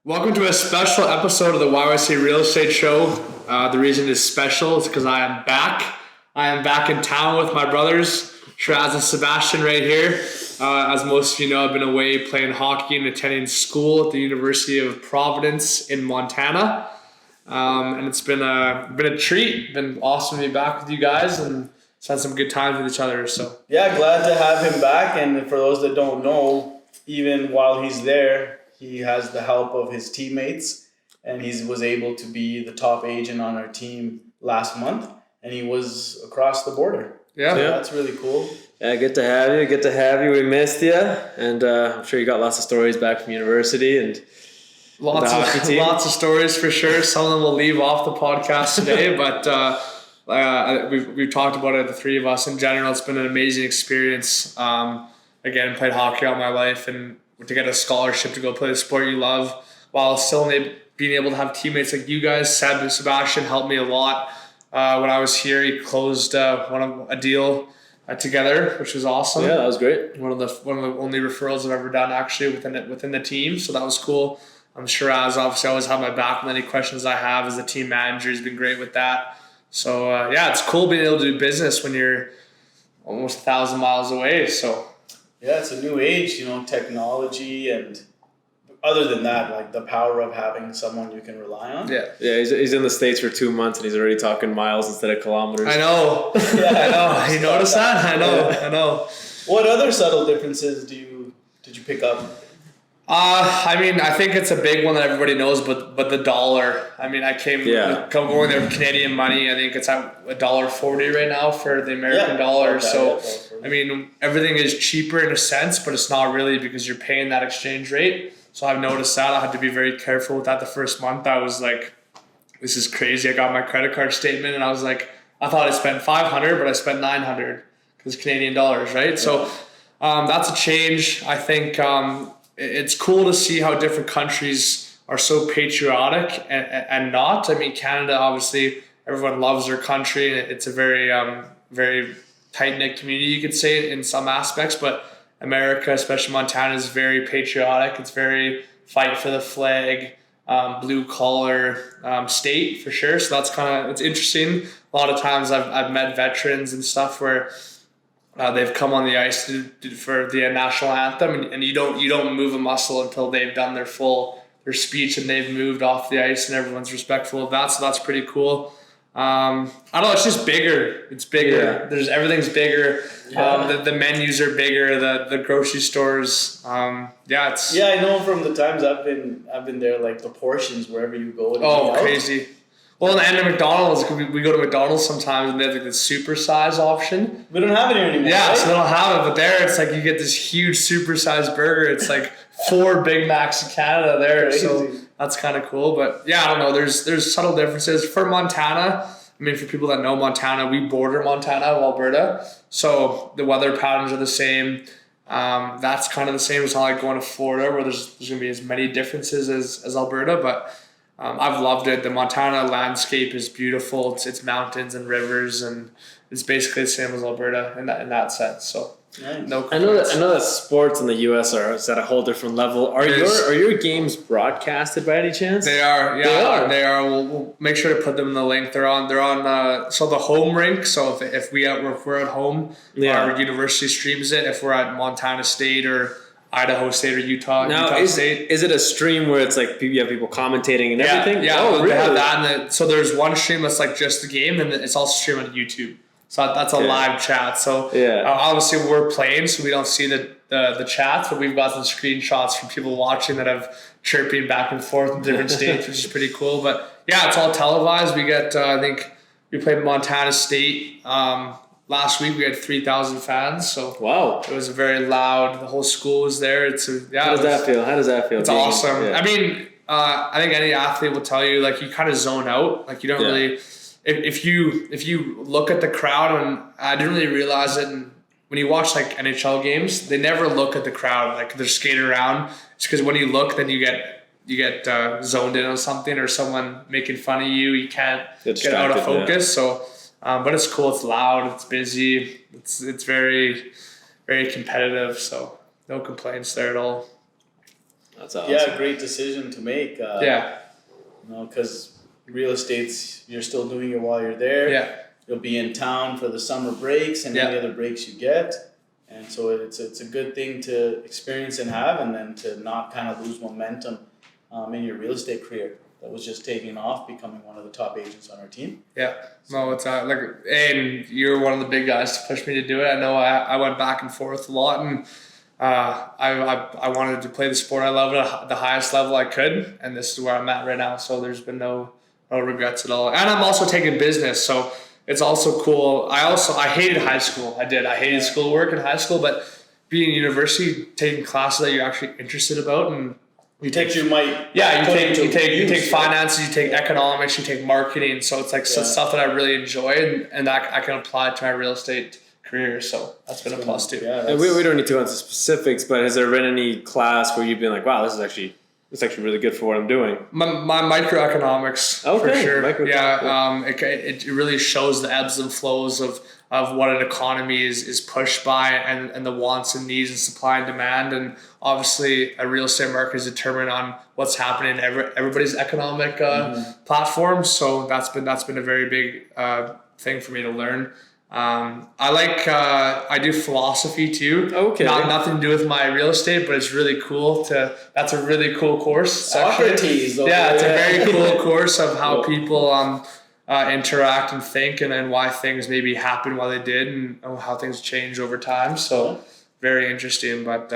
Welcome to a special episode of the YYC Real Estate Show. The reason it's special is because I am back. I am back in town with my brothers, Sheraz and Sebastian, right here. As most of you know, I've been away playing hockey and attending school at the University of Providence in Montana. And it's been a treat. It's been awesome to be back with you guys and spend some good times with each other. So yeah, glad to have him back. And for those that don't know, even while he's there, he has the help of his teammates, and he was able to be the top agent on our team last month, and he was across the border. Yeah, so that's really cool. Yeah, good to have you. Good to have you. We missed you, and I'm sure you got lots of stories back from university and lots of stories for sure. Some of them will leave off the podcast today, but we've talked about it. The three of us in general, it's been an amazing experience. Again, played hockey all my life, and to get a scholarship to go play the sport you love while still being able to have teammates like you guys. Seb and Sebastian helped me a lot. When I was here, he closed a deal together, which was awesome. Yeah, that was great. One of the only referrals I've ever done actually within the team, so that was cool. I'm sure Sheraz obviously always have my back with any questions I have as the team manager. He's been great with that. So yeah, it's cool being able to do business when you're almost 1,000 miles away. So yeah, it's a new age, technology, and other than that, like the power of having someone you can rely on. Yeah, he's in the States for 2 months and he's already talking miles instead of kilometers. I know. Yeah, I know. You notice that? I know. What other subtle differences did you pick up? I think it's a big one that everybody knows, but the dollar. I mean, going there with Canadian money. I think it's at $1.40 right now for the American dollar. So, I mean, everything is cheaper in a sense, but it's not really because you're paying that exchange rate. So I've noticed that. I had to be very careful with that the first month. I was like, this is crazy. I got my credit card statement and I was like, I thought I spent $500, but I spent $900 because Canadian dollars, right? Yeah. So that's a change. I think it's cool to see how different countries are so patriotic and not. I mean, Canada, obviously, everyone loves their country, and it's a very, very tight-knit community, you could say, in some aspects. But America, especially Montana, is very patriotic. It's very fight for the flag, blue-collar state, for sure. So that's it's interesting. A lot of times I've met veterans and stuff where they've come on the ice for the national anthem, and you don't move a muscle until they've done their speech and they've moved off the ice and everyone's respectful of that. So that's pretty cool. I don't know. It's just bigger. It's bigger. Yeah. Everything's bigger. Yeah. The menus are bigger. The grocery stores. I know from the times I've been there, like the portions wherever you go. Crazy. Well, and at McDonald's, we go to McDonald's sometimes and they have like the super size option. We don't have it here anymore. Yeah, right? So they don't have it, but there it's like you get this huge super size burger. It's like 4 Big Macs in Canada there, Crazy. So that's kind of cool. But yeah, I don't know. There's subtle differences for Montana. I mean, for people that know Montana, we border Montana with Alberta, so the weather patterns are the same. That's kind of the same. It's not like going to Florida where there's going to be as many differences as Alberta, but. I've loved it. The Montana landscape is beautiful. It's mountains and rivers, and it's basically the same as Alberta in that sense. So, nice. No I know that sports in the U.S. are at a whole different level. Are your games broadcasted by any chance? They are. Yeah, they are. We'll make sure to put them in the link. They're on. So the home rink. So if we're at home, our university streams it. If we're at Montana State or Idaho State or Utah State. Is it a stream where it's like you have people commentating and everything? Yeah. Oh, really? They have that. So there's one stream that's like just the game, and it's also streamed on YouTube. So that's a live chat. So obviously we're playing, so we don't see the chats, but we've got some screenshots from people watching that have chirping back and forth in different states, which is pretty cool. But yeah, it's all televised. We get I think we played Montana State. Last week we had 3,000 fans, so wow, it was very loud. The whole school was there. How does that feel? It's awesome. Yeah. I mean, I think any athlete will tell you, like, you kind of zone out. Like, you don't really. If you look at the crowd, and I didn't really realize it. And when you watch like NHL games, they never look at the crowd. Like, they're skating around. It's because when you look, then you get zoned in on something or someone making fun of you. You can't get out of focus. Yeah. So. But it's cool. It's loud. It's busy. It's very, very competitive. So no complaints there at all. That's awesome. Yeah, great decision to make. Because real estate's, you're still doing it while you're there. Yeah. You'll be in town for the summer breaks and any other breaks you get. And so it's a good thing to experience and have, and then to not kind of lose momentum in your real estate career. That was just taking off, becoming one of the top agents on our team. Yeah. No, it's and you're one of the big guys to push me to do it. I know I went back and forth a lot, and I wanted to play the sport I love at the highest level I could, and this is where I'm at right now. So there's been no regrets at all. And I'm also taking business, so it's also cool. I hated high school. I hated schoolwork in high school, but being in university, taking classes that you're actually interested about, and you take finances, you take economics, you take marketing. So it's like stuff that I really enjoy, and that I can apply to my real estate career. So that's been a plus too. Yeah, and we don't need to go into specifics, but has there been any class where you've been like, wow, this is actually really good for what I'm doing? My microeconomics, for sure. It really shows the ebbs and flows of what an economy is pushed by, and the wants and needs and supply and demand. And obviously a real estate market is determined on what's happening in everybody's economic platform. So that's been a very big thing for me to learn. I do philosophy too. Okay. Nothing to do with my real estate, but it's really cool that's a really cool course. Socrates. Yeah, it's a very cool course of how people interact and think, and why things maybe happen while they did, and how things change over time. So very interesting. But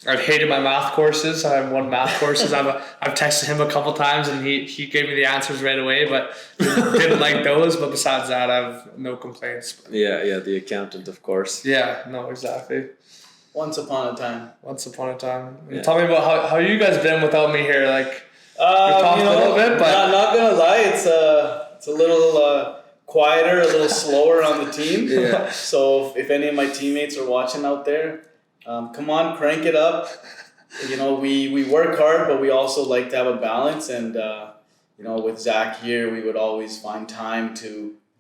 I've hated my math courses. I have one math courses. I've texted him a couple times, and he gave me the answers right away, but didn't like those. But besides that, I have no complaints. Yeah, the accountant, of course. Yeah, no, exactly. Once upon a time. Yeah. Tell me about how you guys been without me here. Like, we're talking a little bit, but not gonna lie, it's a little quieter, a little slower on the team. Yeah. So if any of my teammates are watching out there, come on, crank it up. We work hard, but we also like to have a balance. And with Zack here, we would always find time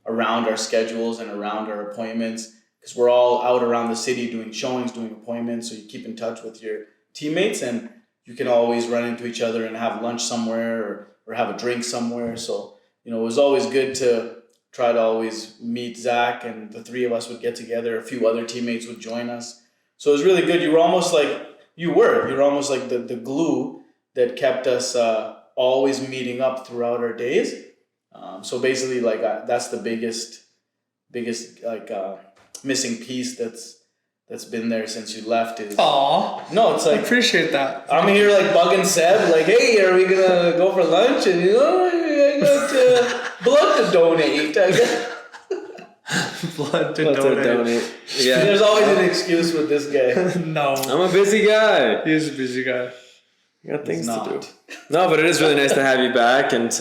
around our schedules and around our appointments, because we're all out around the city doing showings, doing appointments. So you keep in touch with your teammates, and you can always run into each other and have lunch somewhere or have a drink somewhere. So it was always good to try to always meet Zack, and the three of us would get together. A few other teammates would join us. So it was really good. You're almost like the glue that kept us always meeting up throughout our days. So basically, that's the biggest missing piece that's been there since you left. No, it's like, I appreciate that. I'm here bugging Seb, hey, are we gonna go for lunch? And I got blood to donate. Blood to donate. Yeah. There's always an excuse with this guy. No. I'm a busy guy. He is a busy guy. You got things to do. No, but it is really nice to have you back, and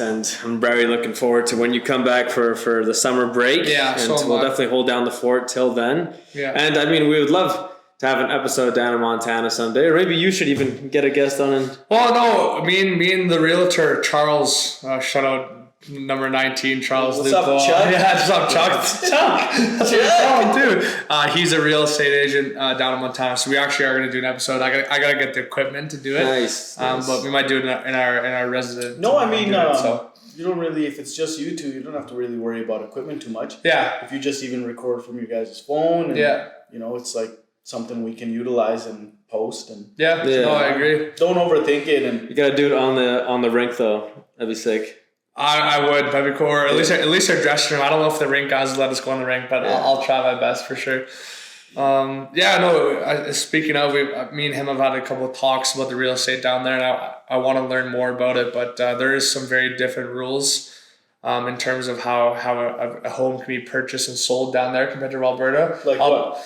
I'm very looking forward to when you come back for the summer break. Yeah, and we'll definitely hold down the fort till then. Yeah. And we would love to have an episode down in Montana someday, or maybe you should even get a guest on. Well, no, me and the realtor Charles, shout out number 19, Charles. What's up, Chuck? Yeah, what's up, Chuck? Chuck. That's what I call him too. He's a real estate agent down in Montana, so we actually are going to do an episode. I gotta get the equipment to do it. Nice. But we might do it in our residence. No, you don't really. If it's just you two, you don't have to really worry about equipment too much. Yeah. If you just even record from your guys' phone, and it's like something we can utilize and post. And no, I agree. Don't overthink it, and you gotta do it on the rink though. That'd be sick. I would. That'd be cool. Or at least our dressing room. I don't know if the rink guys will let us go in the rink, but I'll try my best for sure. Speaking of, me and him have had a couple of talks about the real estate down there, and I want to learn more about it. But there is some very different rules in terms of how a home can be purchased and sold down there compared to Alberta. Like what?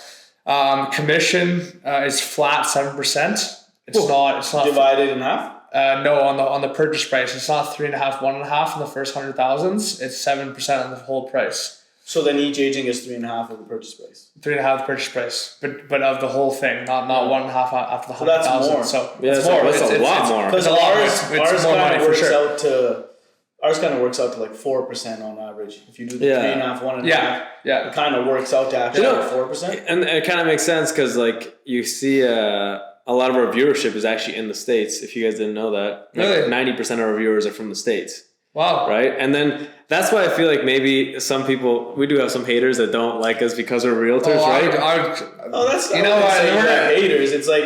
Commission is flat 7%. It's not divided in half. No, on the purchase price, it's not 3.5, 1.5 in the first 100,000. It's 7% on the whole price. So then each agent gets 3.5 of the purchase price. 3.5 the purchase price, but of the whole thing, not 1.5 after the 100,000. That's more. So it's more. It's a lot more. Because ours more money for sure. Ours kind of works out to 4% on average. If you do the 3.5, 1.5, it kind of works out to actually 4%. And it kind of makes sense because you see a lot of our viewership is actually in the States. If you guys didn't know that, really, 90% of our viewers are from the States. Wow. Right, and then that's why I feel like maybe some people, we do have some haters that don't like us because we're realtors, right? That's not haters. It's like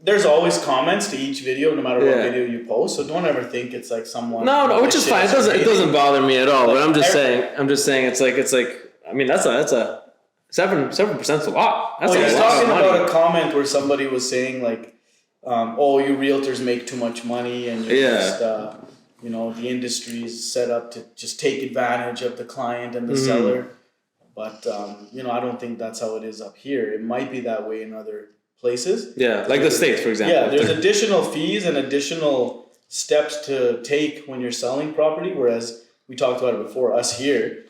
there's always comments to each video, no matter what video you post. So don't ever think it's like someone. No, which is fine. It doesn't bother me at all. But I'm just saying it's like. I mean, that's a 7%'s a lot. That's he's talking about a comment where somebody was saying like, "Oh, you realtors make too much money, and you're just." The industry is set up to just take advantage of the client and the seller. But, I don't think that's how it is up here. It might be that way in other places. Yeah, like the States, for example. Yeah, there's additional fees and additional steps to take when you're selling property, whereas we talked about it before, us here,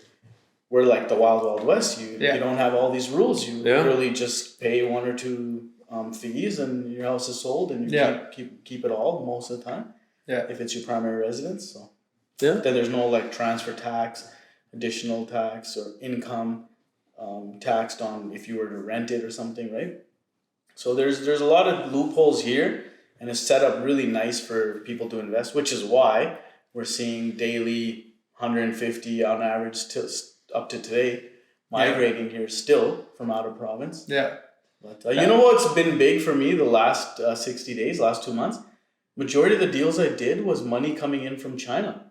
we're like the wild, wild west. You don't have all these rules. You really just pay one or two fees and your house is sold and you keep it all most of the time. Yeah, if it's your primary residence, so then there's no like transfer tax, additional tax, or income taxed on if you were to rent it or something, right? So there's a lot of loopholes here, and it's set up really nice for people to invest, which is why we're seeing daily 150 on average up to today migrating here still from out of province. Yeah, but you know what's been big for me the last 60 days, last 2 months. Majority of the deals I did was money coming in from China.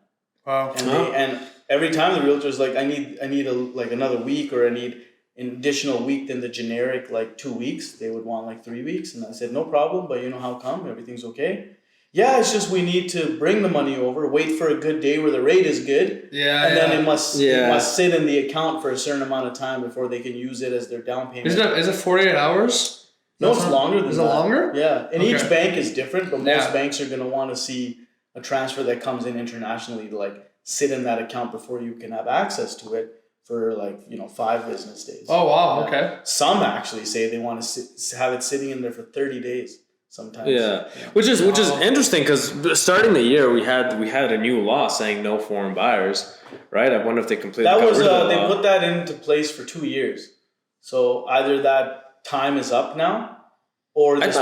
Wow. And every time the realtor's like, I need another week, or I need an additional week than the generic 2 weeks. They would want 3 weeks. And I said, no problem, but you know how come? Everything's okay. Yeah, it's just we need to bring the money over, wait for a good day where the rate is good. Yeah. And then it must sit in the account for a certain amount of time before they can use it as their down payment. Is it 48 hours? No, it's longer than that. Is it longer? Yeah. And each bank is different, but most banks are going to want to see a transfer that comes in internationally to sit in that account before you can have access to it for 5 business days. Oh, wow. Yeah. Okay. Some actually say they want to have it sitting in there for 30 days sometimes. Yeah. Which is interesting, because starting the year we had a new law saying no foreign buyers, right? I wonder if they completely they put that into place for 2 years. So either that time is up now, or this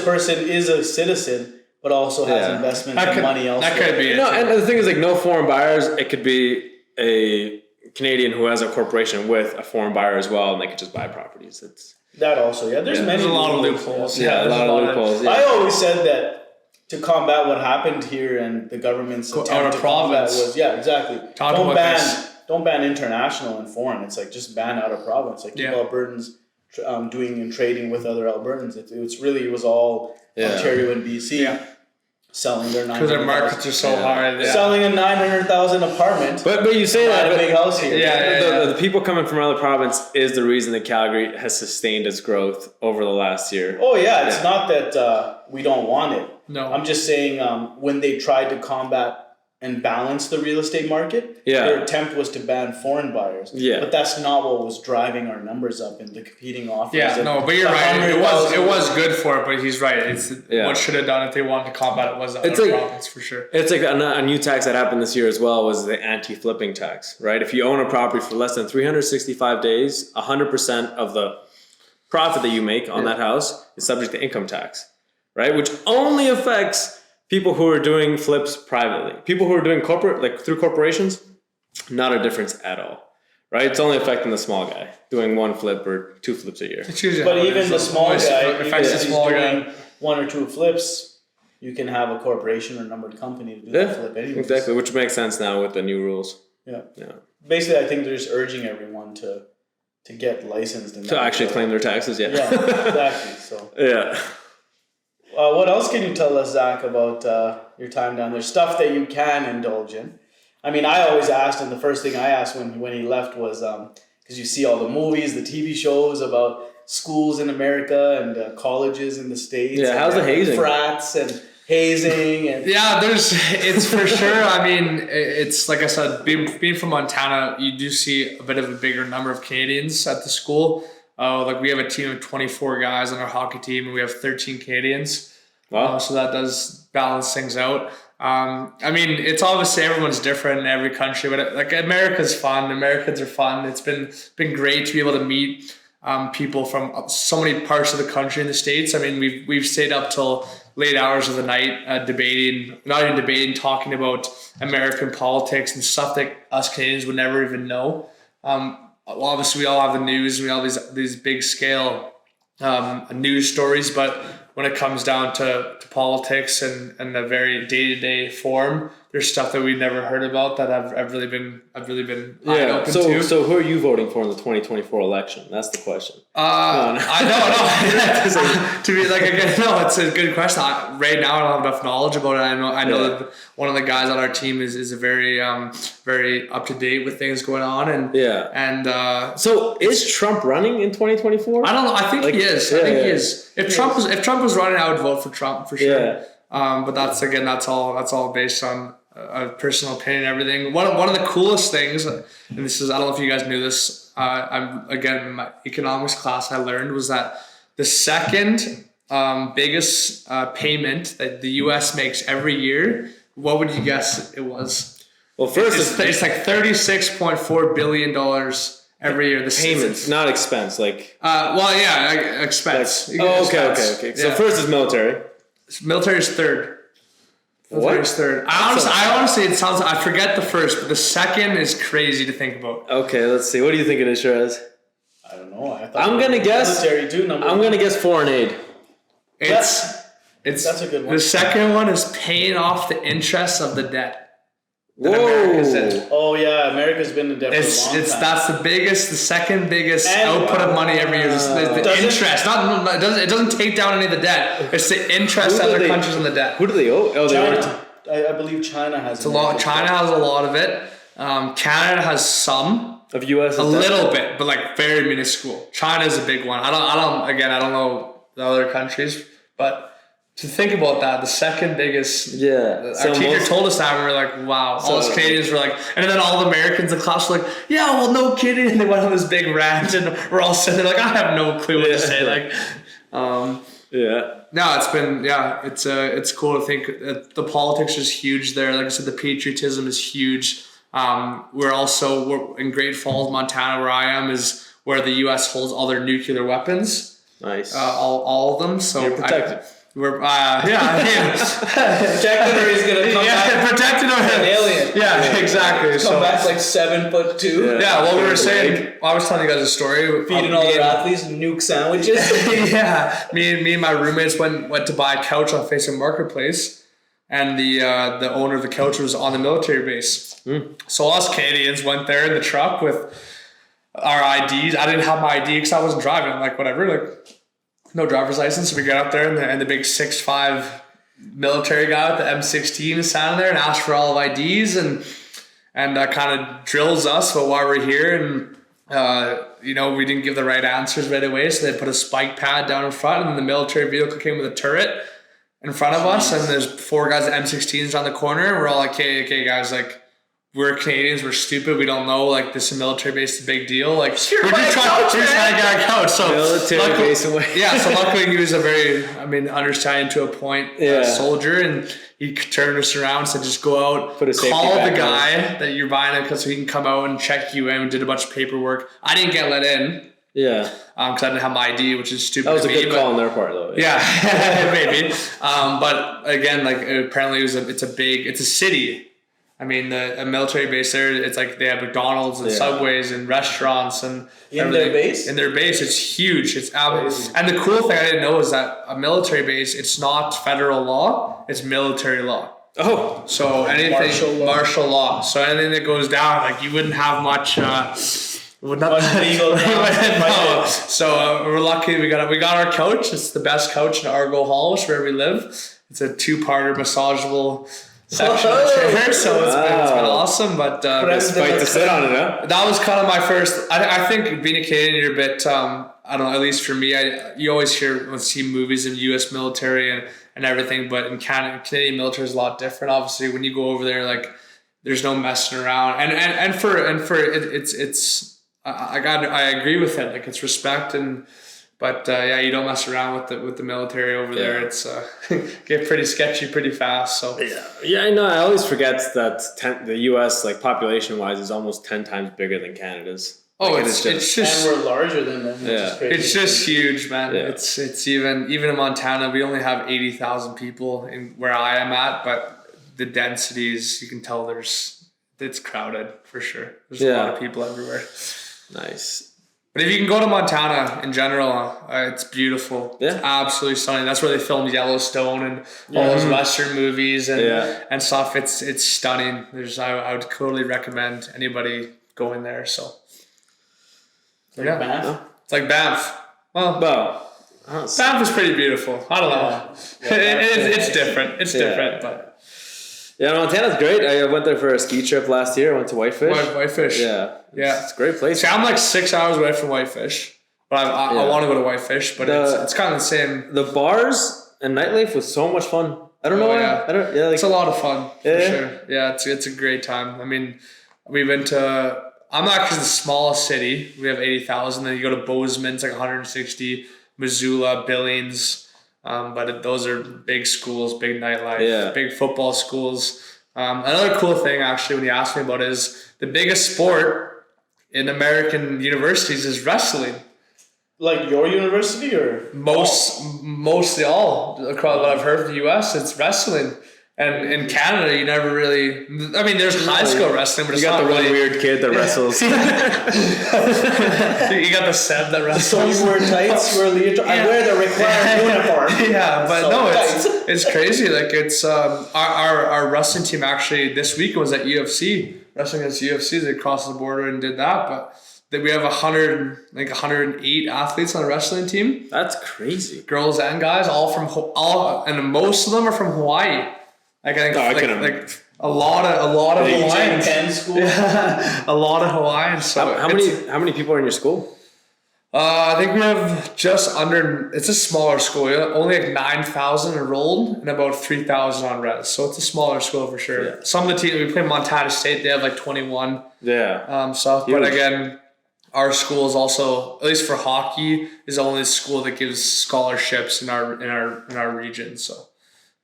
person is a citizen but also has investments and money elsewhere. That could be it. And the thing is, no foreign buyers. It could be a Canadian who has a corporation with a foreign buyer as well, and they could just buy properties. It's that also. Yeah, there's a lot of loopholes. Yeah, a lot of loopholes. I always said that to combat what happened here and the government's attempt to combat was exactly. Don't ban international and foreign. It's just ban out of province. Keep Albertans doing and trading with other Albertans. It was all Ontario and BC selling their 900,000. Because their markets are so high. Yeah. Selling a 900,000 apartment. But you say that a big house here. The people coming from another province is the reason that Calgary has sustained its growth over the last year. Oh yeah, it's not that we don't want it. No, I'm just saying when they tried to combat and balance the real estate market, their attempt was to ban foreign buyers. Yeah. But that's not what was driving our numbers up in the competing offers. Yeah, no, but you're right. It was good for it, but he's right. It's what should have done if they wanted to combat it was the other province for sure. It's a new tax that happened this year as well was the anti-flipping tax, right? If you own a property for less than 365 days, 100% of the profit that you make on that house is subject to income tax, right? Which only affects people who are doing flips privately. People who are doing corporate, through corporations, not a difference at all, right? It's only affecting the small guy doing 1 flip or 2 flips a year. But even the small guy, even if he's doing 1 or 2 flips, you can have a corporation or numbered company to do that flip anyway. Exactly, which makes sense now with the new rules. Yeah. Basically, I think they're just urging everyone to get licensed and to actually claim their taxes. Yeah. Yeah, exactly. So. Yeah. What else can you tell us, Zach, about your time down there? Stuff that you can indulge in. I mean, I always asked, and the first thing I asked when he left was, because you see all the movies, the TV shows about schools in America and colleges in the States. Yeah, how's the hazing? Frats and hazing. And it's for sure. I mean, it's like I said, being from Montana, you do see a bit of a bigger number of Canadians at the school. We have a team of 24 guys on our hockey team, and we have 13 Canadians. Wow. So that does balance things out. I mean, it's obviously everyone's different in every country, but America's fun. Americans are fun. It's been great to be able to meet people from so many parts of the country in the States. I mean, we've stayed up till late hours of the night talking about American politics and stuff that us Canadians would never even know. Obviously, we all have the news. We all have these big scale news stories, but when it comes down to politics and a very day-to-day form, there's stuff that we've never heard about that I've really been eye-open to. So who are you voting for in the 2024 election? That's the question. I know. To be like, again, no, it's a good question. Right now, I don't have enough knowledge about it. I know that one of the guys on our team is a very very up to date with things going on. So is Trump running in 2024? I don't know. I think he is. I think he is. If Trump was running, I would vote for Trump for sure. Yeah. But that's all based on a personal opinion and everything. One of the coolest things, and this is, I don't know if you guys knew this, in my economics class I learned was that the second biggest payment that the U.S. makes every year, what would you guess it was? Well, first it's like $36.4 billion every year. The payments, not expense. Expense. Like, okay. So first is military. Military is third. Military is third. I honestly, it sounds. I forget the first, but the second is crazy to think about. Okay, let's see. What do you think it is, Sheraz? I don't know. I'm gonna guess. Military too. I'm gonna guess foreign aid. That's a good one. The second one is paying off the interest of the debt. Whoa! Oh yeah, America's been in debt for a long time. That's the second biggest output of money every year. The interest. It doesn't take down any of the debt. It's the interest of other countries on the debt. Who do they owe? Oh, China. I believe China has. China has a lot of it. Canada has some of U.S. a little bit, but like very minuscule. China is a big one. I don't know the other countries, but. To think about that, the second biggest. Yeah. Our teacher told us that, and we were like, wow. All us Canadians were like, and then all the Americans in the class were like, yeah, well, no kidding. And they went on this big rant, and we're all sitting there like, I have no clue what to say. Like, No, it's cool to think the politics is huge there. Like I said, the patriotism is huge. We're in Great Falls, Montana, where I am, is where the U.S. holds all their nuclear weapons. Nice. All of them. So you're protected. We're protected, or he's gonna come back protected or an alien. Yeah, exactly. Come back like 7'2". Yeah, well, we were saying. I was telling you guys a story. Feeding all their athletes nuke sandwiches. Yeah, me and my roommates went to buy a couch on Facebook Marketplace, and the owner of the couch was on the military base. So us Canadians went there in the truck with our IDs. I didn't have my ID because I wasn't driving. I'm like, whatever, like. No driver's license. So we got up there, and the big 6'5" military guy with the M16 is standing there and asks for all of IDs and kind of drills us about why we're here. And we didn't give the right answers right away, so they put a spike pad down in front, and the military vehicle came with a turret in front of us, and there's 4 guys with M16s on the corner. And we're all like, okay, guys, like. We're Canadians, we're stupid, we don't know, like, this is a military base is a big deal. Like, we're just trying to get our couch. So military base away. Yeah, so luckily he was a very, understanding to a point soldier, and he turned us around and said, just go out, call the guy that you're buying it, so he can come out and check you in. We did a bunch of paperwork. I didn't get let in. Yeah. Because I didn't have my ID, which is stupid. That was a good call on their part, though. Yeah, maybe. But again, like, apparently it's a city. I mean, a military base there, it's like they have McDonald's and Subways and restaurants and in their base? In their base, it's huge. It's and the cool thing I didn't know is that a military base, it's not federal law, it's military law. Oh. So anything, martial law. So anything that goes down, like you wouldn't have much... legal. No. So we're lucky we got our couch. It's the best couch in Argo Hall, which is where we live. It's a 2-parter massageable... section of chair, so it's been awesome. But to sit on it, huh? That was kind of my first. I think being a Canadian, you're a bit. I don't know. At least for me, you always see movies in U.S. military and everything, but in Canadian military is a lot different. Obviously, when you go over there, like there's no messing around, and for it's. I agree with it. Like it's respect and. But you don't mess around with the military over there. It's get pretty sketchy pretty fast. So I know. I always forget that the U.S. like population wise is almost 10 times bigger than Canada's. Oh, Like, it's just and we're larger than them. Which is crazy. It's just huge, man. Yeah. It's even in Montana, we only have 80,000 people in where I am at, but the densities, you can tell it's crowded for sure. There's a lot of people everywhere. Nice. But if you can go to Montana in general, it's beautiful. Yeah. It's absolutely stunning. That's where they filmed Yellowstone and all those Western movies and stuff. It's stunning. I would totally recommend anybody going there. So. Like Banff? It's like Banff. Well, Banff is pretty beautiful. I don't know. It's different. It's different, but. Yeah, Montana's great. I went there for a ski trip last year. I went to Whitefish. Whitefish. Yeah. Yeah. It's a great place. See, I'm like 6 hours away from Whitefish, but I want to go to Whitefish, but it's kind of the same. The bars and nightlife was so much fun. I don't know why. Yeah. It's a lot of fun for sure. Yeah, it's a great time. I mean, we went to. I'm actually the smallest city. We have 80,000. Then you go to Bozeman, it's like 160. Missoula, Billings, but those are big schools, big nightlife, big football schools. Another cool thing, actually, when you asked me about it, is the biggest sport in American universities is wrestling. Like your university or mostly all across what I've heard from the U.S. It's wrestling. And in Canada, you never really. I mean, there's high school wrestling, but it's not really. You got the one weird kid that wrestles. You got the Seb that wrestles. So you wear tights, you wear leotard. I wear the required uniform. Yeah, but it's crazy. Like it's our wrestling team actually this week was at UFC wrestling against UFC. They crossed the border and did that, but. We have 108 athletes on the wrestling team. That's crazy. Girls and guys, and most of them are from Hawaii. Like I think, a lot of Hawaiians. Yeah, a lot of Hawaiians. So how many people are in your school? I think we have just under. It's a smaller school. Only like 9,000 enrolled and about 3,000 on res. So it's a smaller school for sure. Yeah. Some of the teams we play Montana State. They have like 21. Yeah. But again. Our school is also, at least for hockey, is the only school that gives scholarships in our region. So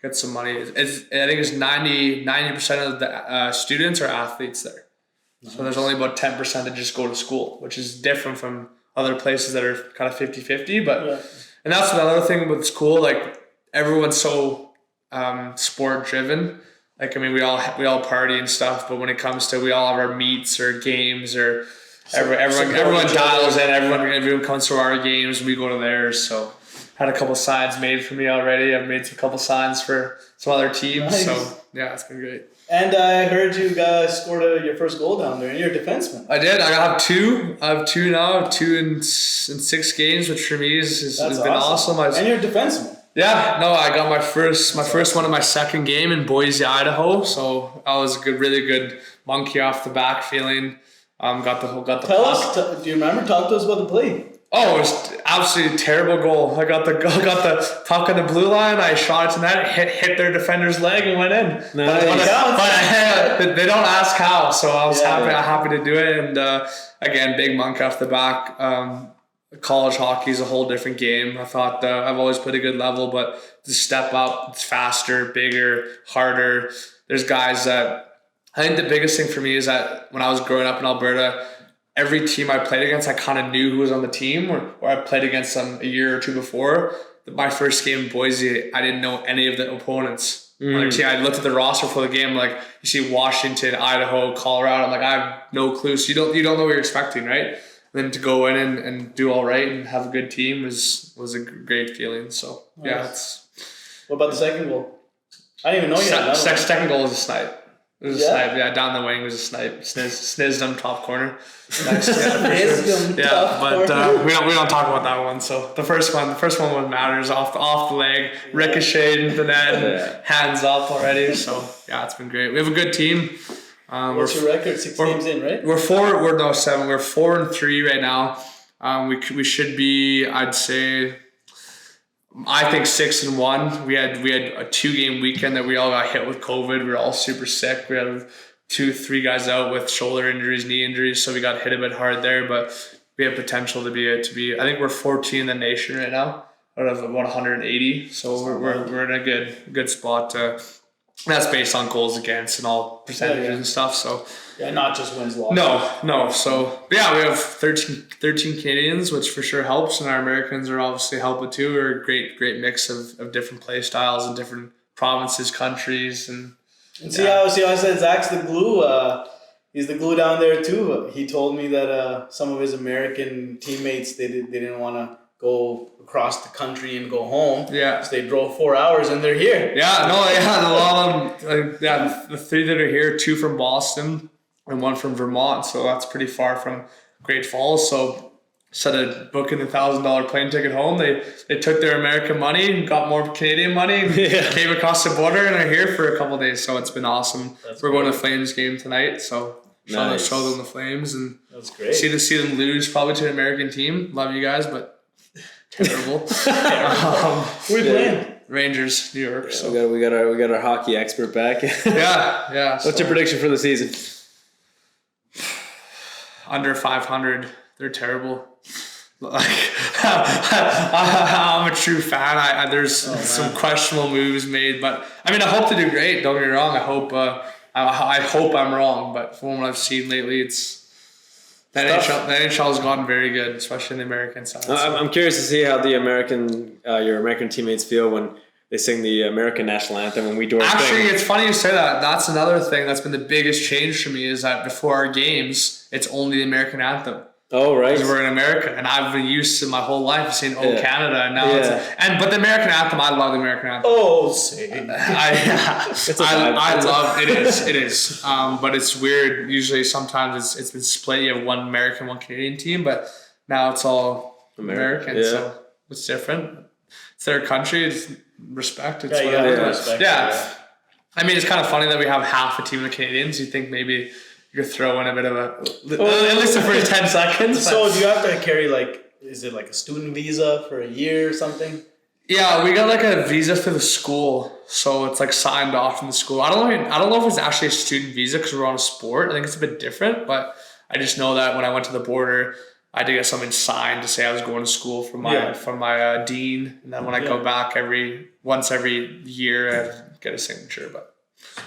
get some money. I think it's 90% of the students are athletes there. Nice. So there's only about 10% that just go to school, which is different from other places that are kind of 50-50. But and that's another thing that's cool. Like everyone's so sport driven. Like I mean, we all party and stuff, but when it comes to we all have our meets or games or everyone dials in. Everyone comes to our games. We go to theirs. So, had a couple signs made for me already. I've made a couple signs for some other teams. Nice. So yeah, it's been great. And I heard you guys scored your first goal down there, and you're a defenseman. I did. I have two. I have two now. I have two in 6 games, which for me has been awesome. And you're a defenseman. Yeah, no, I got my first one in my second game in Boise, Idaho. So that was a really good monkey off the back feeling. Got the Tell us. Do you remember? Talk to us about the play. Oh, it was absolutely terrible goal. I got the puck on the blue line. I shot it to net, hit their defender's leg and went in. Nice. But they don't ask how, so I was happy to do it. And again, big monk off the back. College hockey is a whole different game. I thought I've always played a good level, but to step up, it's faster, bigger, harder. There's guys that. I think the biggest thing for me is that when I was growing up in Alberta, every team I played against, I kind of knew who was on the team, or I played against them a year or two before. My first game in Boise, I didn't know any of the opponents. I looked at the roster for the game, like you see Washington, Idaho, Colorado. I'm like, I have no clue. So you don't know what you're expecting, right? And then to go in and do all right and have a good team was a great feeling. So nice. What about the second goal? I didn't even know you had that. Second goal was a snipe. It was a snipe, down the wing was a snipe. Snizzed him top corner. Nice. But we don't talk about that one. So the first one what matters off the leg, ricocheted into the net, hands up already. So it's been great. We have a good team. What's your record? 6 games in, right? We're 7. We're 4-3 right now. We should be, I'd say. I think 6-1. We had a 2-game weekend that we all got hit with COVID. We were all super sick. We had 2-3 guys out with shoulder injuries, knee injuries, so we got hit a bit hard there. But we have potential to be. I think we're 14 in the nation right now, out of about 180. So we're in a good spot to that's based on goals against and all percentages and stuff. So not just wins, losses. No. So we have 13 Canadians, which for sure helps, and our Americans are obviously helping too. We're a great mix of different play styles and different provinces, countries, and see how I said Zach's the glue. He's the glue down there too. He told me that some of his American teammates they didn't want to go across the country and go home. Yeah. So they drove 4 hours and they're here. Yeah. No. Yeah. A lot of them. The 3 that are here, 2 from Boston and 1 from Vermont. So that's pretty far from Great Falls. So instead of booking $1,000 plane ticket home, they took their American money and got more Canadian money, came across the border, and are here for a couple of days. So it's been awesome. We're going to the Flames game tonight, so show them the Flames, and that's great. See them lose probably to an American team. Love you guys, but terrible. Who are we playing? Rangers, New York. So we got our hockey expert back. yeah. What's your prediction for the season? Under 500. They're terrible. Like I'm a true fan. There's some questionable moves made, but I mean I hope to do great. Don't get me wrong. I hope I'm wrong, but from what I've seen lately, the NHL has gotten very good, especially in the American side. I'm curious to see how the your American teammates feel when they sing the American national anthem when we do our Actually, thing. it's funny you say that. That's another thing that's been the biggest change for me is that before our games, it's only the American anthem. Oh, right. Because we're in America, and I've been used to my whole life saying Canada, and now but the American anthem, I love the American anthem. Oh, say. I love it is. But it's weird. Usually, sometimes it's been split. You have one American, one Canadian team, but now it's all American. So it's different. It's their country. It's respect. It's respect. Yeah. I mean, it's kind of funny that we have half a team of Canadians. You think maybe you could throw in a bit of at least the first 10 seconds. So do you have to carry is it like a student visa for a year or something? Yeah, we got like a visa through the school, so it's like signed off from the school. I don't know if it's actually a student visa because we're on a sport. I think it's a bit different, but I just know that when I went to the border, I had to get something signed to say I was going to school from my dean, and then when I go back once every year, I get a signature. But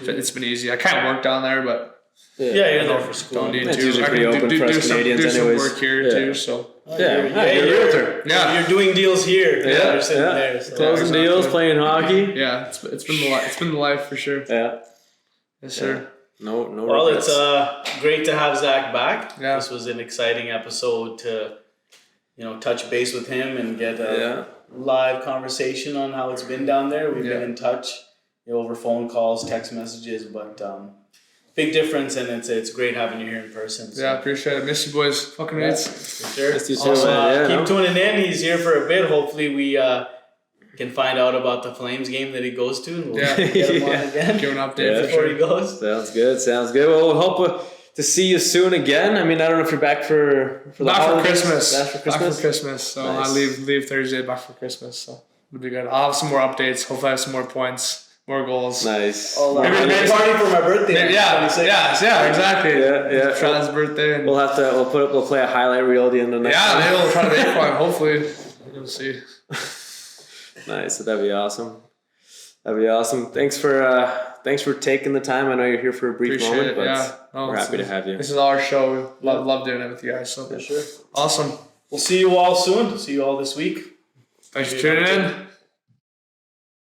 it's been easy. I can't work down there, but. You're there for school. Don't need to. Usually pretty open for us Canadians anyways. Some work here too, so. You're a realtor. Yeah. You're doing deals here. You're sitting there. So. Closing deals, playing hockey. Yeah, it's been the life for sure. Yeah. Yes, sir. No. Well, regrets. It's great to have Zack back. Yeah. This was an exciting episode to, touch base with him and get a live conversation on how it's been down there. We've been in touch, over phone calls, text messages, but big difference, and it's great having you here in person. So. Yeah, appreciate it. Miss you boys. Fucking rates. For sure. Miss you too, Also, keep tuning in. He's here for a bit. Hopefully we can find out about the Flames game that he goes to. And we'll get him on again. Give an update before he goes. Sounds good. Well, we'll hope to see you soon again. I mean, I don't know if you're back for the holidays. Back for Christmas. So nice. I leave Thursday, back for Christmas. So it'll be good. I'll have some more updates. Hopefully I have some more points. More goals. Nice. Maybe party for my birthday. Yeah, exactly. Yeah. Seraz's birthday. And We'll play a highlight reel at the end of the next maybe we'll try to make one. Hopefully, we'll see. Nice. So that'd be awesome. Thanks for taking the time. I know you're here for a brief moment, but we're happy to have you. This is our show. Love doing it with you guys. So for sure. Awesome. We'll see you all soon. See you all this week. Thanks for tuning in.